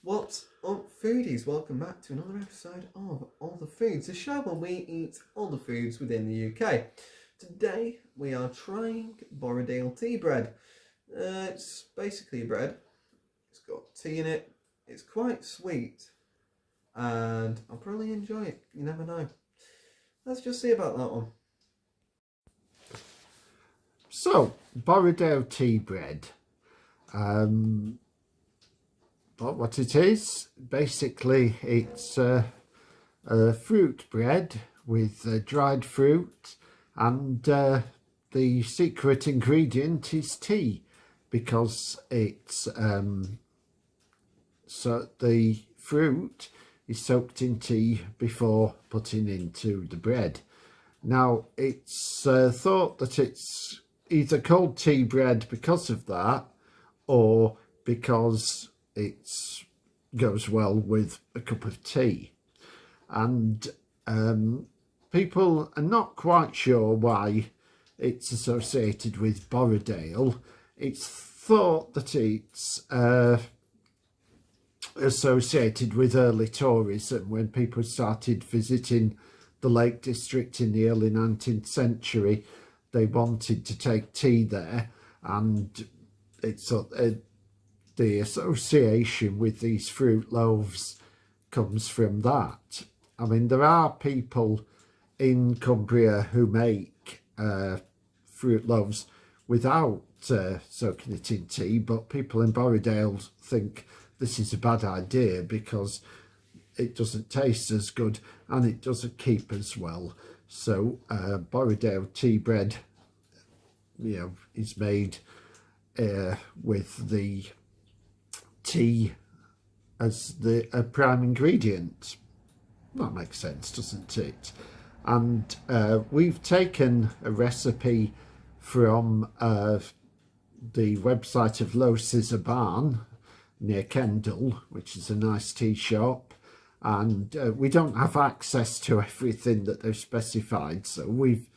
What's up, foodies? Welcome back to another episode of All the Foods, a show where we eat all the foods within the UK. Today we are trying Borrowdale Tea Bread. It's basically a bread. It's got tea in it. It's quite sweet, and I'll probably enjoy it. You never know. Let's just see about that one. So, Borrowdale Tea Bread. What it is, basically it's a fruit bread with dried fruit, and the secret ingredient is tea, because it's so the fruit is soaked in tea before putting into the bread. Now it's thought that it's either called tea bread because of that, or because it goes well with a cup of tea. And people are not quite sure why it's associated with Borrowdale. It's thought that it's associated with early tourism, when people started visiting the Lake District in the early 19th century. They wanted to take tea there, and it's the association with these fruit loaves comes from that. I mean, there are people in Cumbria who make fruit loaves without soaking it in tea, but people in Borrowdale think this is a bad idea because it doesn't taste as good and it doesn't keep as well. So Borrowdale Tea Bread, is made with the tea as the prime ingredient. That makes sense, doesn't it? And we've taken a recipe from the website of Low Scissor Barn near Kendal, which is a nice tea shop, and we don't have access to everything that they've specified, so we've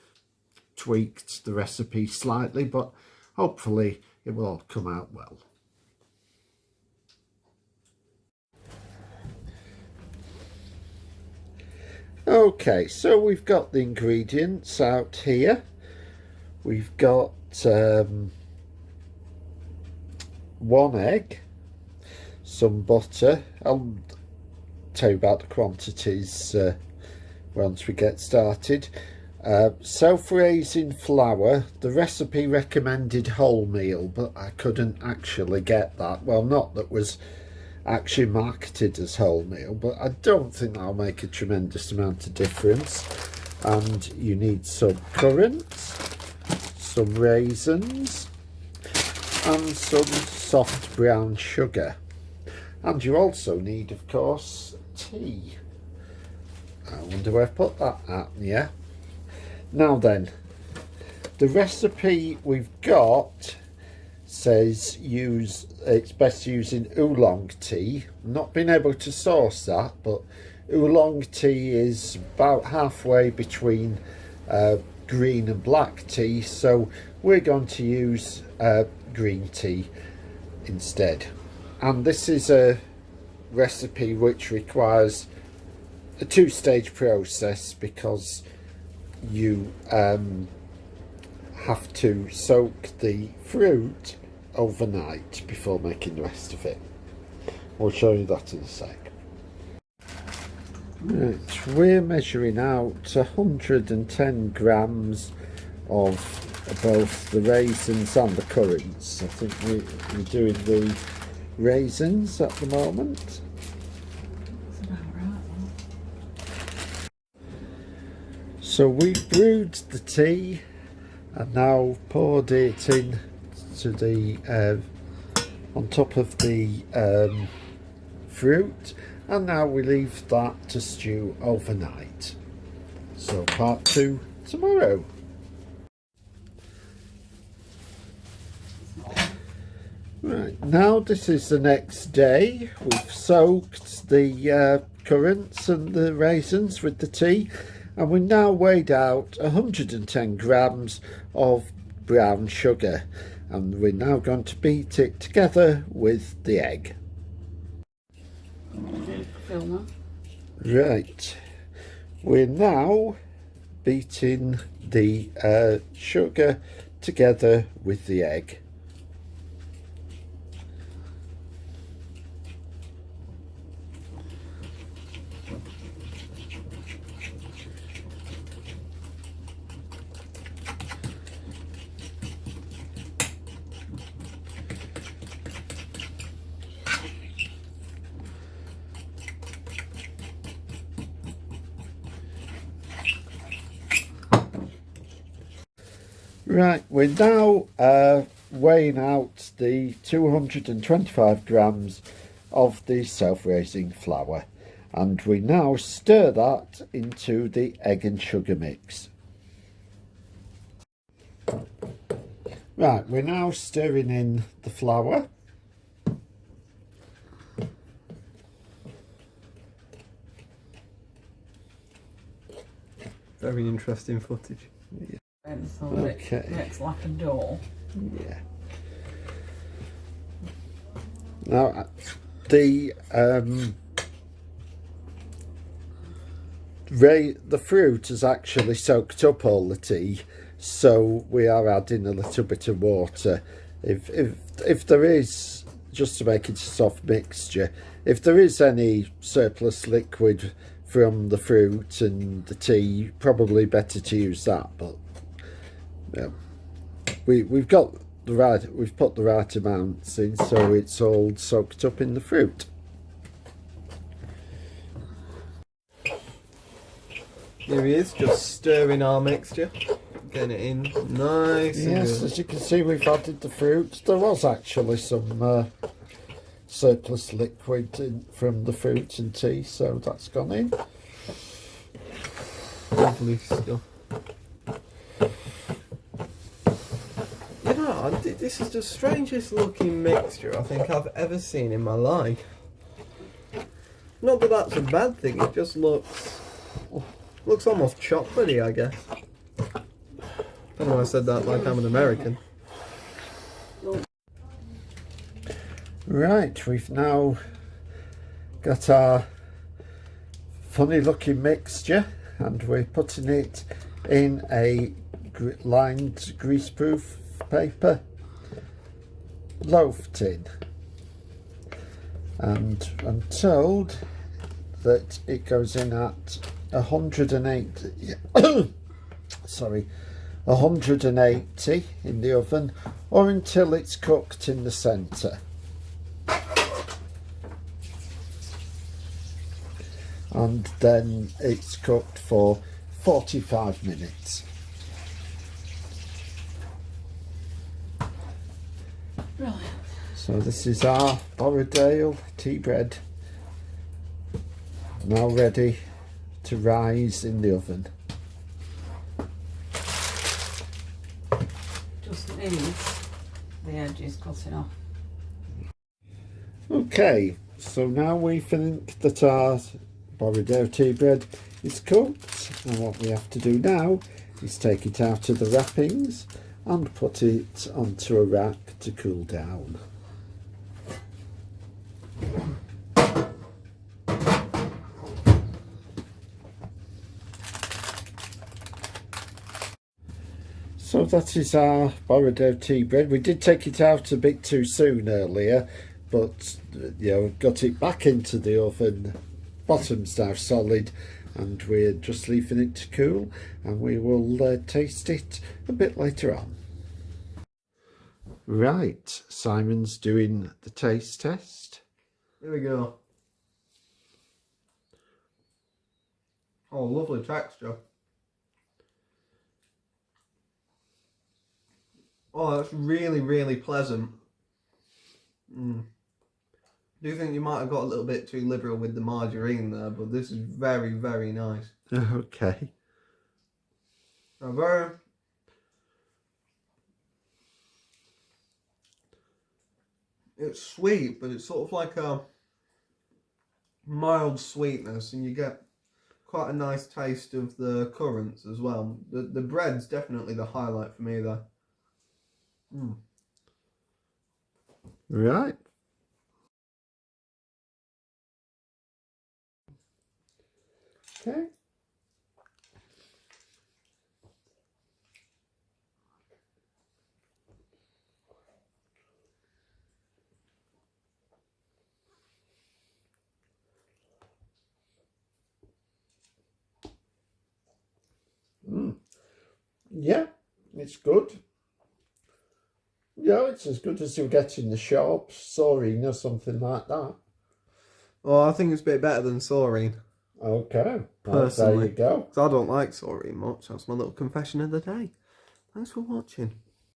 tweaked the recipe slightly, but hopefully it will all come out well. Okay, so we've got the ingredients out here. We've got 1 egg, some butter. I'll tell you about the quantities once we get started. Self-raising flour. The recipe recommended wholemeal, but I couldn't actually get that. Well, not that was actually marketed as wholemeal, but I don't think that'll make a tremendous amount of difference. And you need some currants, some raisins, and some soft brown sugar. And you also need, of course, tea. I wonder where I've put that at. Yeah. Now then, the recipe we've got says it's best using oolong tea. Not been able to source that, but oolong tea is about halfway between green and black tea, so we're going to use green tea instead. And this is a recipe which requires a 2-stage process, because you have to soak the fruit overnight before making the rest of it. We'll show you that in a sec. Right, we're measuring out 110 grams of both the raisins and the currants. I think we're doing the raisins at the moment. So we've brewed the tea and now poured it in to the on top of the fruit, and now we leave that to stew overnight. So part 2 tomorrow. Right, now this is the next day. We've soaked the currants and the raisins with the tea, and we now weighed out 110 grams of brown sugar, and we're now going to beat it together with the egg. Filmer. Right, we're now beating the sugar together with the egg. Right, we're now weighing out the 225 grams of the self-raising flour, and we now stir that into the egg and sugar mix. Right, we're now stirring in the flour. Very interesting footage. So Okay. it makes like a dough. Yeah. Now, the fruit has actually soaked up all the tea, so we are adding a little bit of water. If there is, just to make it a soft mixture, if there is any surplus liquid from the fruit and the tea, probably better to use that. But yeah, we've got the right, we've put the right amounts in, so it's all soaked up in the fruit. Here he is, just stirring our mixture, getting it in nice and Yes, good. as you can see, we've added the fruit. There was actually some surplus liquid from the fruit and tea, so that's gone in. Lovely stuff. You know, this is the strangest looking mixture I think I've ever seen in my life. Not that that's a bad thing, it just looks almost chocolatey, I guess. I don't know why I said that like I'm an American. Right, we've now got our funny looking mixture, and we're putting it in a lined greaseproof paper loaf tin, and I'm told that it goes in at 180 sorry, 180 in the oven, or until it's cooked in the centre. And then it's cooked for 45 minutes. Brilliant. So this is our Borrowdale tea bread, now ready to rise in the oven. Just needs the edges cutting off. Okay, so now we think that our Borrowdale tea bread is cooked, and what we have to do now is take it out of the wrappings and put it onto a rack to cool down. So that is our Borrowdale tea bread. We did take it out a bit too soon earlier, but you know, got it back into the oven. Bottom's now solid, and we're just leaving it to cool, and we will taste it a bit later on. Right, Simon's doing the taste test. Here we go. Oh, lovely texture. Oh, that's really, really pleasant. I do think you might have got a little bit too liberal with the margarine there, but this is very, very nice. Okay. It's sweet, but it's sort of like a mild sweetness, and you get quite a nice taste of the currants as well. The bread's definitely the highlight for me there. Right. Okay. Yeah, it's good. Yeah, it's as good as you get in the shops, Soreen or something like that. Well, I think it's a bit better than Soreen. Okay, well, there Personally. you go. Because I don't like Soreen much. That's my little confession of the day. Thanks for watching.